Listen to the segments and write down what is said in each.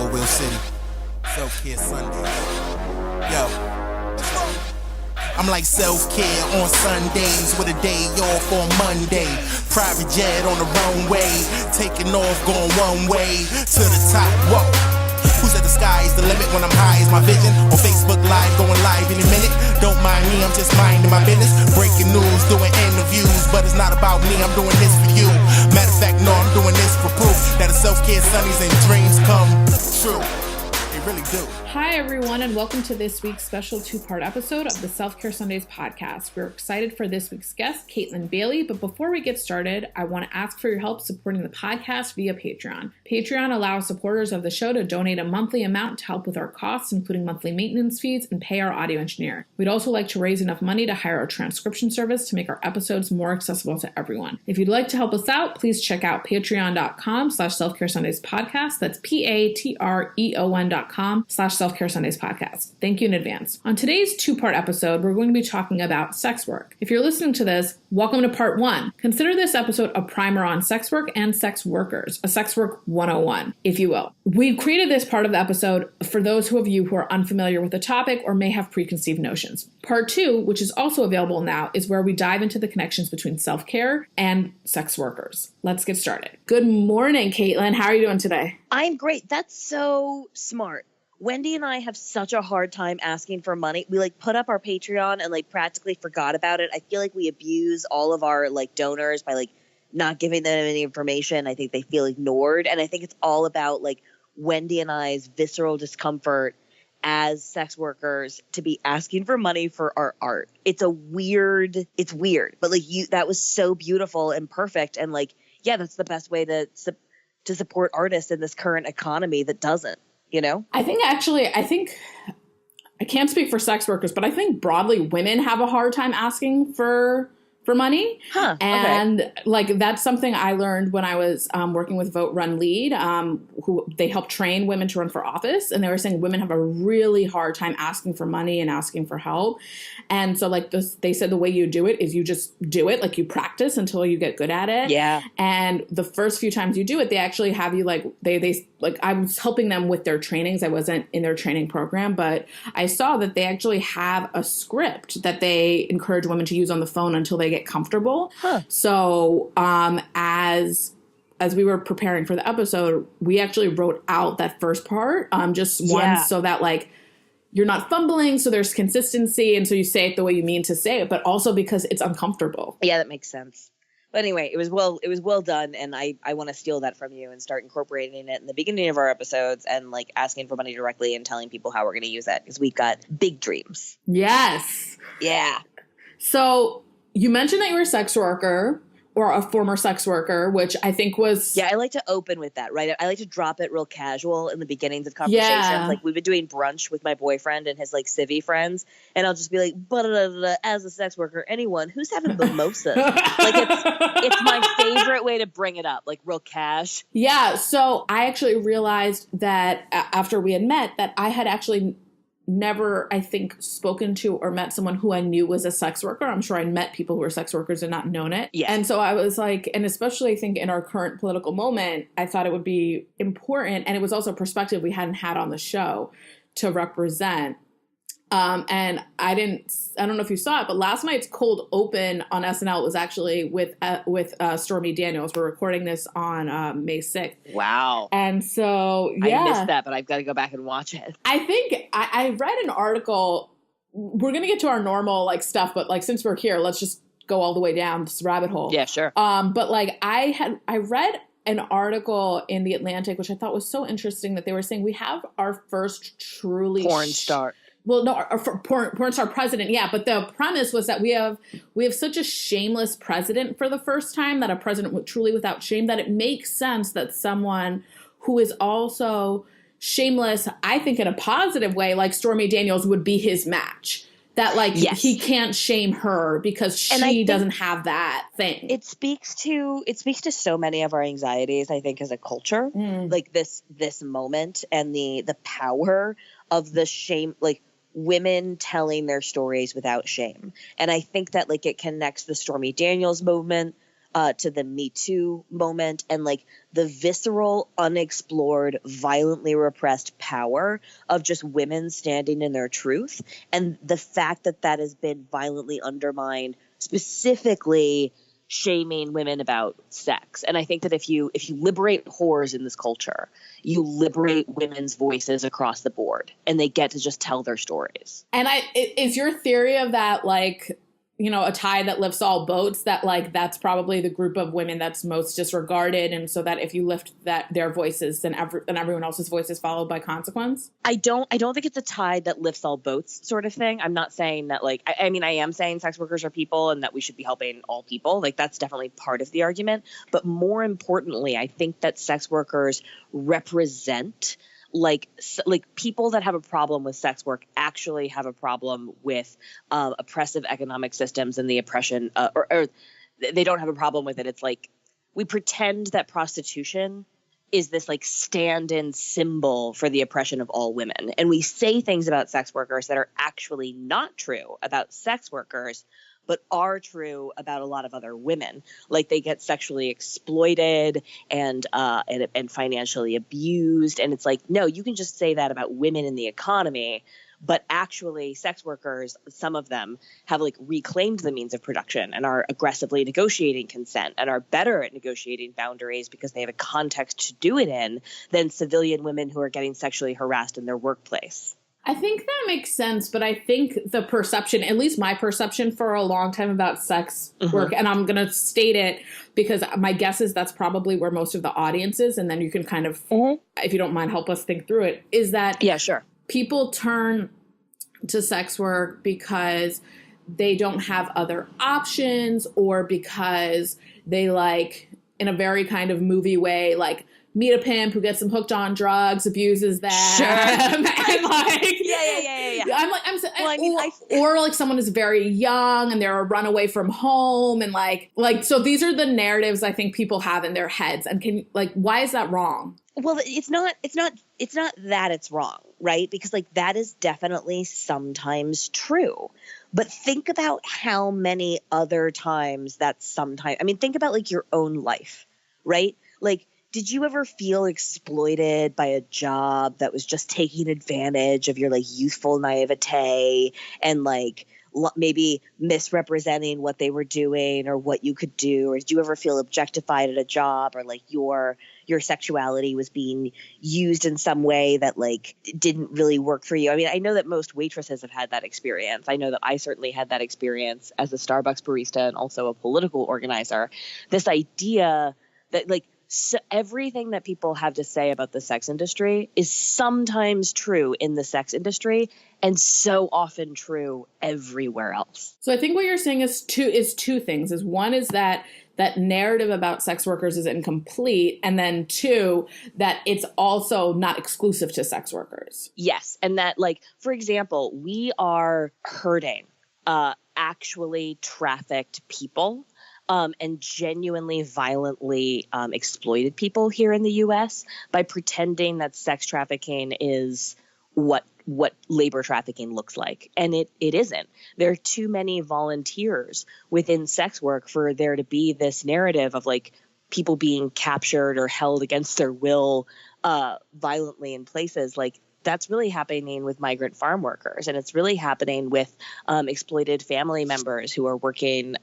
Will City. Self-care Sunday. Yo. I'm like self-care on Sundays with a day off on Monday. Private jet on the runway, taking off, going one way to the top. Whoa. Who said the sky is the limit when I'm high is my vision? On Facebook Live, going live in a minute. Don't mind me, I'm just minding my business. Breaking news, doing interviews, but it's not about me, I'm doing this for you. Matter of fact, no, I'm doing this for proof that a self-care Sundays and dreams come true. They really do. Hi, everyone, and welcome to this week's special two-part episode of the Self-Care Sundays podcast. We're excited for this week's guest, Kaytlin Bailey, but before we get started, I want to ask for your help supporting the podcast via Patreon. Patreon allows supporters of the show to donate a monthly amount to help with our costs, including monthly maintenance fees, and pay our audio engineer. We'd also like to raise enough money to hire a transcription service to make our episodes more accessible to everyone. If you'd like to help us out, please check out patreon.com/selfcaresundayspodcast. That's patreon.com/selfcaresundayspodcast. Thank you in advance. On today's two-part episode, we're going to be talking about sex work. If you're listening to this, welcome to part one. Consider this episode a primer on sex work and sex workers, a sex work 101, if you will. We've created this part of the episode for those of you who are unfamiliar with the topic or may have preconceived notions. Part two, which is also available now, is where we dive into the connections between self-care and sex workers. Let's get started. Good morning, Kaytlin. How are you doing today? I'm great. That's so smart. Wendy and I have such a hard time asking for money. We put up our Patreon and practically forgot about it. I feel like we abuse all of our donors by not giving them any information. I think they feel ignored. And I think it's all about Wendy and I's visceral discomfort as sex workers to be asking for money for our art. It's weird, but that was so beautiful and perfect. And that's the best way to support artists in this current economy that doesn't. You know, I think I can't speak for sex workers, but I think broadly women have a hard time asking for money. And that's something I learned when I was working with Vote Run Lead, who they help train women to run for office. And they were saying women have a really hard time asking for money and asking for help. And so they said the way you do it is you just do it. You practice until you get good at it. Yeah. And the first few times you do it, they actually have you I was helping them with their trainings. I wasn't in their training program, but I saw that they actually have a script that they encourage women to use on the phone until they get comfortable. So as we were preparing for the episode, we actually wrote out that first part so that you're not fumbling, so there's consistency, and so you say it the way you mean to say it, but also because it's uncomfortable. Yeah, that makes sense. But anyway, it was well done, and I want to steal that from you and start incorporating it in the beginning of our episodes and asking for money directly and telling people how we're going to use that because we've got big dreams. Yes. Yeah. So you mentioned that you were a sex worker or a former sex worker, which I think was... Yeah, I like to open with that, right? I like to drop it real casual in the beginnings of conversations. Yeah. We've been doing brunch with my boyfriend and his civvy friends, and I'll just be like, as a sex worker, anyone who's having mimosas. It's my favorite way to bring it up, real cash. Yeah, so I actually realized that after we had met that I had actually never, I think, spoken to or met someone who I knew was a sex worker. I'm sure I met people who were sex workers and not known it. Yeah. And so I was and especially I think in our current political moment, I thought it would be important. And it was also a perspective we hadn't had on the show to represent. And I don't know if you saw it, but last night's cold open on SNL was actually with Stormy Daniels. We're recording this on May 6th. Wow. And so, yeah. I missed that, but I've got to go back and watch it. I think I read an article. We're going to get to our normal stuff, but since we're here, let's just go all the way down this rabbit hole. Yeah, sure. But I read an article in The Atlantic, which I thought was so interesting that they were saying we have our first truly porn star. Well, no, porn star president, yeah. But the premise was that we have such a shameless president for the first time, that a president truly without shame, that it makes sense that someone who is also shameless, I think in a positive way, like Stormy Daniels would be his match. That yes. He can't shame her because she doesn't have that thing. It speaks to so many of our anxieties, I think, as a culture. This moment and the power of the shame, women telling their stories without shame. And I think that it connects the Stormy Daniels movement to the Me Too moment and like the visceral, unexplored, violently repressed power of just women standing in their truth. And the fact that that has been violently undermined, specifically shaming women about sex. And I think that if you liberate whores in this culture, you liberate women's voices across the board and they get to just tell their stories. And is your theory of that, like, you know, a tide that lifts all boats, that like that's probably the group of women that's most disregarded, and so that if you lift their voices, then everyone else's voice is followed by consequence? I don't think it's a tide that lifts all boats sort of thing. I'm not saying that, like, I mean, I am saying sex workers are people and that we should be helping all people. Like, that's definitely part of the argument. But more importantly, I think that sex workers represent like people that have a problem with sex work actually have a problem with oppressive economic systems and the oppression, or they don't have a problem with it. It's like we pretend that prostitution is this like stand-in symbol for the oppression of all women. And we say things about sex workers that are actually not true about sex workers, but are true about a lot of other women. Like they get sexually exploited and financially abused. And it's like, no, you can just say that about women in the economy. But actually, sex workers, some of them have like reclaimed the means of production and are aggressively negotiating consent and are better at negotiating boundaries because they have a context to do it in than civilian women who are getting sexually harassed in their workplace. I think that makes sense, but I think the perception, at least my perception for a long time about sex work, and I'm going to state it because my guess is that's probably where most of the audience is, and then you can kind of, if you don't mind, help us think through it, is that people turn to sex work because they don't have other options, or because they like, in a very kind of movie way, like meet a pimp who gets them hooked on drugs, abuses them, and like, or like someone is very young and they're a runaway from home, and like, so these are the narratives I think people have in their heads. And why is that wrong? Well, it's not that it's wrong, right? Because like that is definitely sometimes true. But think about how many other times that's sometimes, I mean, think about like your own life, right? Like, did you ever feel exploited by a job that was just taking advantage of your like youthful naivete and like maybe misrepresenting what they were doing or what you could do? Or did you ever feel objectified at a job, or like your sexuality was being used in some way that like didn't really work for you? I mean, I know that most waitresses have had that experience. I know that I certainly had that experience as a Starbucks barista and also a political organizer. This idea that like, so everything that people have to say about the sex industry is sometimes true in the sex industry and so often true everywhere else. So I think what you're saying is two things. Is one is that narrative about sex workers is incomplete, and then two, that it's also not exclusive to sex workers. Yes, and that like, for example, we are hurting actually trafficked people and genuinely violently exploited people here in the U.S. by pretending that sex trafficking is what labor trafficking looks like. And it isn't. There are too many volunteers within sex work for there to be this narrative of like people being captured or held against their will violently in places. Like, that's really happening with migrant farm workers, and it's really happening with exploited family members who are working,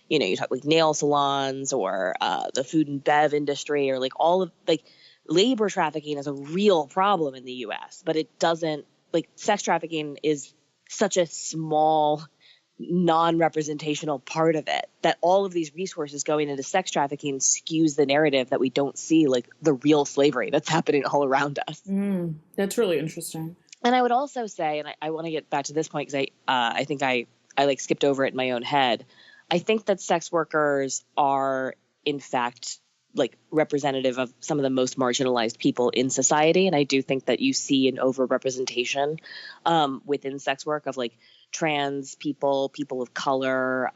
you talk like nail salons or the food and bev industry, or like all of like labor trafficking is a real problem in the U.S., but it doesn't, like, sex trafficking is such a small non-representational part of it that all of these resources going into sex trafficking skews the narrative that we don't see like the real slavery that's happening all around us. That's really interesting. And I would also say, and I want to get back to this point because I think I like skipped over it in my own head. I think that sex workers are in fact like representative of some of the most marginalized people in society. And I do think that you see an overrepresentation within sex work of like trans people, people of color,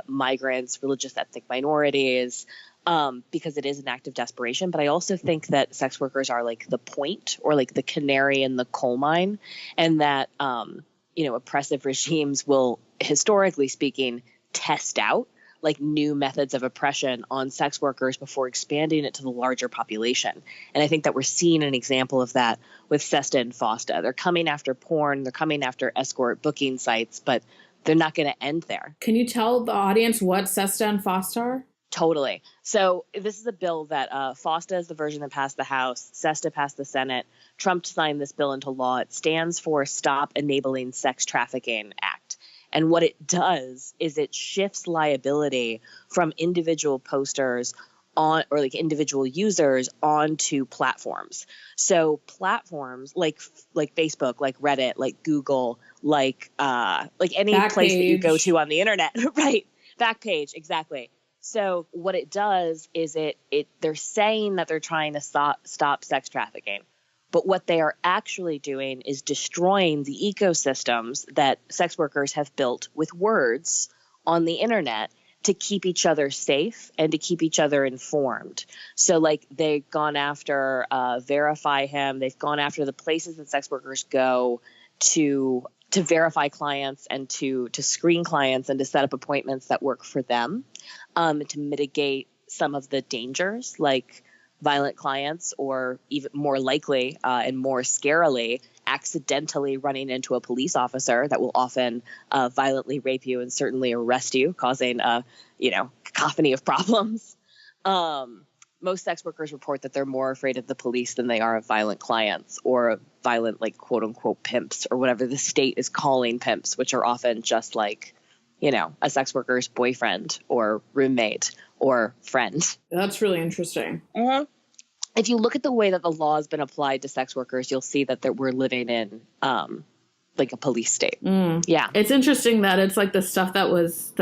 migrants, religious ethnic minorities, because it is an act of desperation. But I also think that sex workers are like the point, or like the canary in the coal mine, and that, oppressive regimes will, historically speaking, test out like new methods of oppression on sex workers before expanding it to the larger population. And I think that we're seeing an example of that with SESTA and FOSTA. They're coming after porn, they're coming after escort booking sites, but they're not going to end there. Can you tell the audience what SESTA and FOSTA are? Totally. So this is a bill that FOSTA is the version that passed the House, SESTA passed the Senate. Trump signed this bill into law. It stands for Stop Enabling Sex Trafficking Act. And what it does is it shifts liability from individual posters on, or like individual users, onto platforms. So platforms like Facebook, like Reddit, like Google, like any Backpage. place that you go to on the internet, right? Backpage, exactly. So what it does is they're saying that they're trying to stop sex trafficking. But what they are actually doing is destroying the ecosystems that sex workers have built with words on the internet to keep each other safe and to keep each other informed. So like they've gone after Verify Him. They've gone after the places that sex workers go to verify clients and to screen clients and to set up appointments that work for them, to mitigate some of the dangers like violent clients, or even more likely and more scarily, accidentally running into a police officer that will often violently rape you and certainly arrest you, causing a cacophony of problems. Most sex workers report that they're more afraid of the police than they are of violent clients or of violent, like, quote unquote pimps, or whatever the state is calling pimps, which are often just like, a sex worker's boyfriend or roommate or friend. That's really interesting. Mm-hmm. If you look at the way that the law has been applied to sex workers, you'll see that we're living in like a police state. Yeah. It's interesting that it's like the stuff that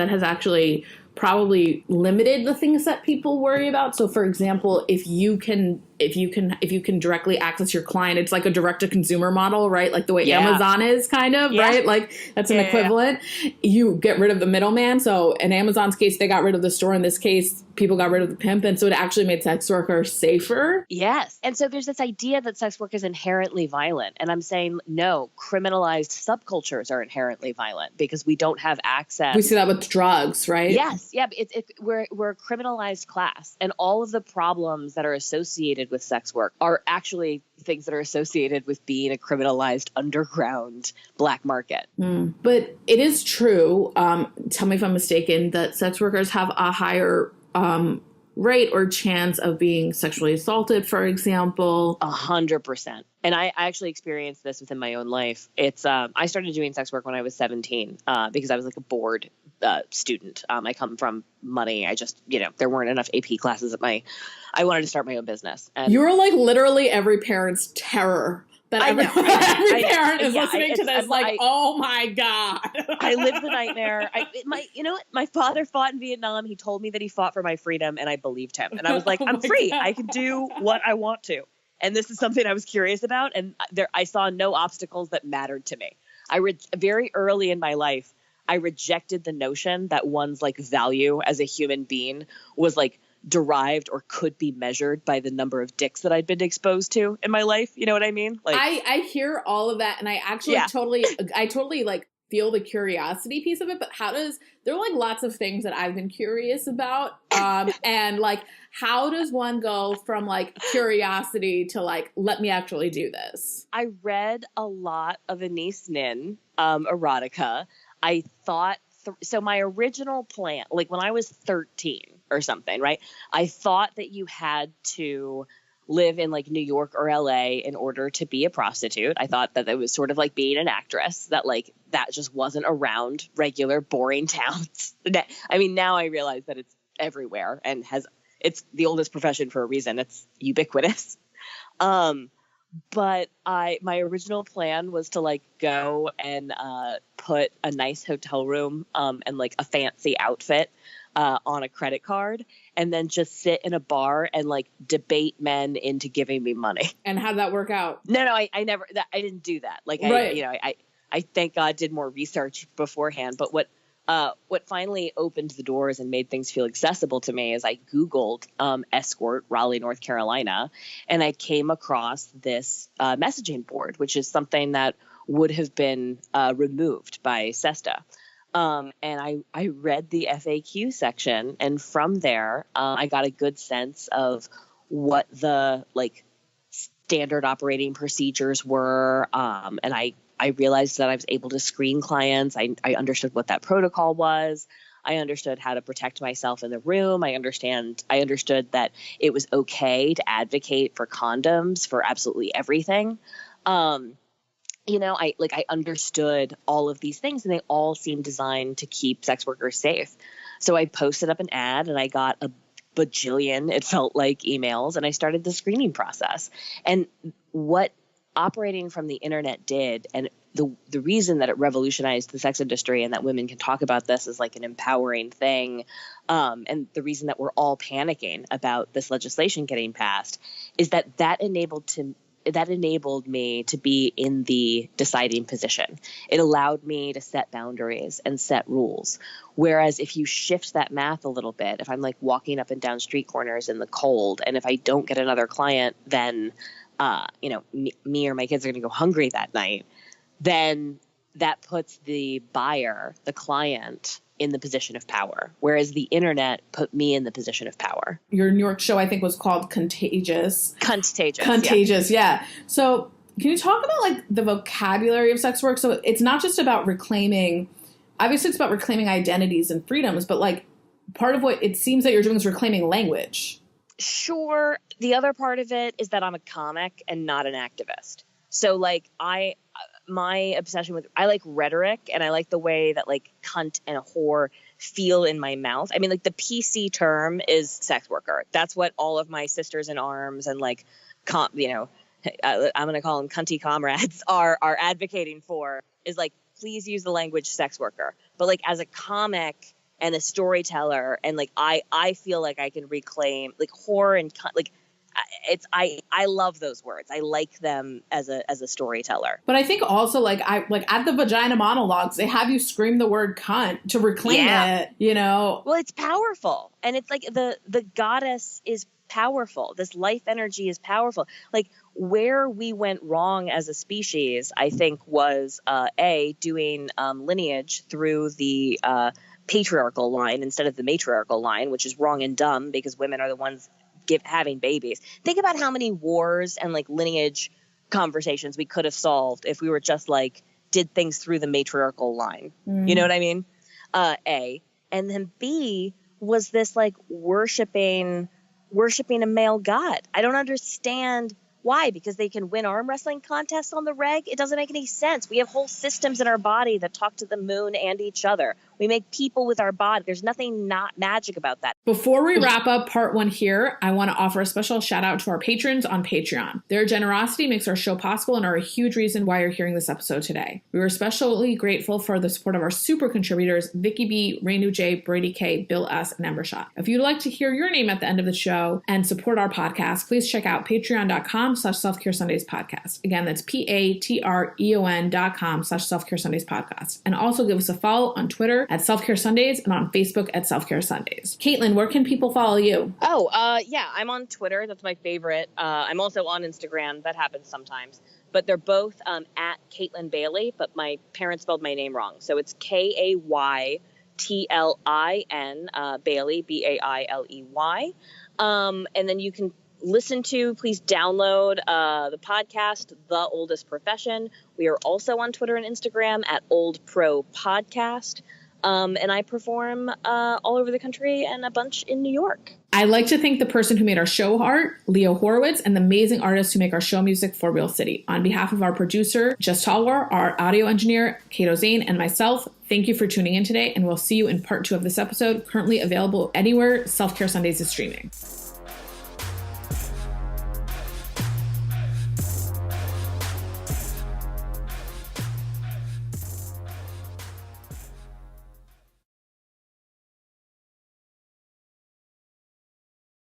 has actually probably limited the things that people worry about. So for example, if you can directly access your client, it's like a direct to consumer model, right? Like the way Amazon is kind of, right? Like that's an equivalent. You get rid of the middleman. So in Amazon's case, they got rid of the store. In this case, people got rid of the pimp. And so it actually made sex workers safer. Yes. And so there's this idea that sex work is inherently violent. And I'm saying, no, criminalized subcultures are inherently violent because we don't have access. We see that with drugs, right? Yes. Yeah. We're a criminalized class, and all of the problems that are associated with sex work are actually things that are associated with being a criminalized underground black market. But it is true, tell me if I'm mistaken, that sex workers have a higher rate or chance of being sexually assaulted, for example. 100%. And I actually experienced this within my own life. It's I started doing sex work when I was 17 because I was like a bored student. I come from money. I just, there weren't enough AP classes I wanted to start my own business. And you were like literally every parent's terror. That every parent is listening to this oh my God. I lived the nightmare. My father fought in Vietnam. He told me that he fought for my freedom, and I believed him. And I was like, I'm free. God. I can do what I want to. And this is something I was curious about. And I saw no obstacles that mattered to me. Very early in my life, I rejected the notion that one's like value as a human being was like derived or could be measured by the number of dicks that I'd been exposed to in my life. You know what I mean? Like I hear all of that, and I actually totally like feel the curiosity piece of it. But there are like lots of things that I've been curious about, and like how does one go from like curiosity to like let me actually do this? I read a lot of Anise Nin erotica. I thought. So my original plan, like when I was 13 or something, right? I thought that you had to live in like New York or LA in order to be a prostitute. I thought that it was sort of like being an actress, that like that just wasn't around regular boring towns. I mean, now I realize that it's everywhere and it's the oldest profession for a reason. It's ubiquitous. But my original plan was to like go and put a nice hotel room and like a fancy outfit on a credit card, and then just sit in a bar and like debate men into giving me money. And how'd that work out? No, I never. I didn't do that. Like I thank God did more research beforehand. But what finally opened the doors and made things feel accessible to me is I Googled escort Raleigh, North Carolina, and I came across this messaging board, which is something that would have been removed by SESTA. And I read the FAQ section, and from there, I got a good sense of what the like standard operating procedures were. And I realized that I was able to screen clients. I understood what that protocol was. I understood how to protect myself in the room. I understood that it was okay to advocate for condoms for absolutely everything. I understood all of these things, and they all seemed designed to keep sex workers safe. So I posted up an ad, and I got a bajillion, it felt like, emails, and I started the screening process. And what operating from the internet did, and the reason that it revolutionized the sex industry and that women can talk about this as like an empowering thing, and the reason that we're all panicking about this legislation getting passed, is that enabled me to be in the deciding position. It allowed me to set boundaries and set rules. Whereas if you shift that math a little bit, if I'm like walking up and down street corners in the cold, and if I don't get another client, then me or my kids are going to go hungry that night, then that puts the buyer, the client, in the position of power, whereas the internet put me in the position of power. Your New York show, I think, was called Contagious. Contagious, yeah. So can you talk about like the vocabulary of sex work? So it's not just about reclaiming, obviously it's about reclaiming identities and freedoms, but like part of what it seems that you're doing is reclaiming language. Sure. The other part of it is that I'm a comic and not an activist. So like my obsession with, I like rhetoric, and I like the way that like cunt and a whore feel in my mouth. I mean, like the PC term is sex worker. That's what all of my sisters in arms and like, I'm going to call them cunty comrades are advocating for, is like, please use the language sex worker. But like as a comic and a storyteller, and like, I feel like I can reclaim like whore and cunt, like, I love those words. I like them as a storyteller. But I think also like at the vagina monologues, they have you scream the word cunt to reclaim it, Well, it's powerful. And it's like the goddess is powerful. This life energy is powerful. Like where we went wrong as a species, I think, was doing lineage through the patriarchal line instead of the matriarchal line, which is wrong and dumb because women are the ones having babies. Think about how many wars and like lineage conversations we could have solved if we were just like did things through the matriarchal line. You know what I mean? A. And then B was this like worshiping a male god. I don't understand why, because they can win arm wrestling contests on the reg. It doesn't make any sense. We have whole systems in our body that talk to the moon and each other. We make people with our body. There's nothing not magic about that. Before we wrap up part 1 here, I want to offer a special shout out to our patrons on Patreon. Their generosity makes our show possible and are a huge reason why you're hearing this episode today. We are especially grateful for the support of our super contributors, Vicky B, Rainu J, Brady K, Bill S, and Ember Shot. If you'd like to hear your name at the end of the show and support our podcast, please check out patreon.com/Self-Care Sundays podcast. Again, that's patreon.com/Self-Care Sundays podcast. And also give us a follow on Twitter at Self-Care Sundays and on Facebook at Self-Care Sundays. Kaytlin, where can people follow you? I'm on Twitter. That's my favorite. I'm also on Instagram. That happens sometimes. But they're both at Kaytlin Bailey, but my parents spelled my name wrong. So it's Kaytlin, Bailey, Bailey. And then you can please download the podcast, The Oldest Profession. We are also on Twitter and Instagram at Old Pro Podcast. And I perform all over the country and a bunch in New York. I'd like to thank the person who made our show art, Leo Horowitz, and the amazing artists who make our show music for Real City. On behalf of our producer, Jess Talwar, our audio engineer, Kato Zane, and myself, thank you for tuning in today, and we'll see you in part 2 of this episode, currently available anywhere Self-Care Sundays is streaming.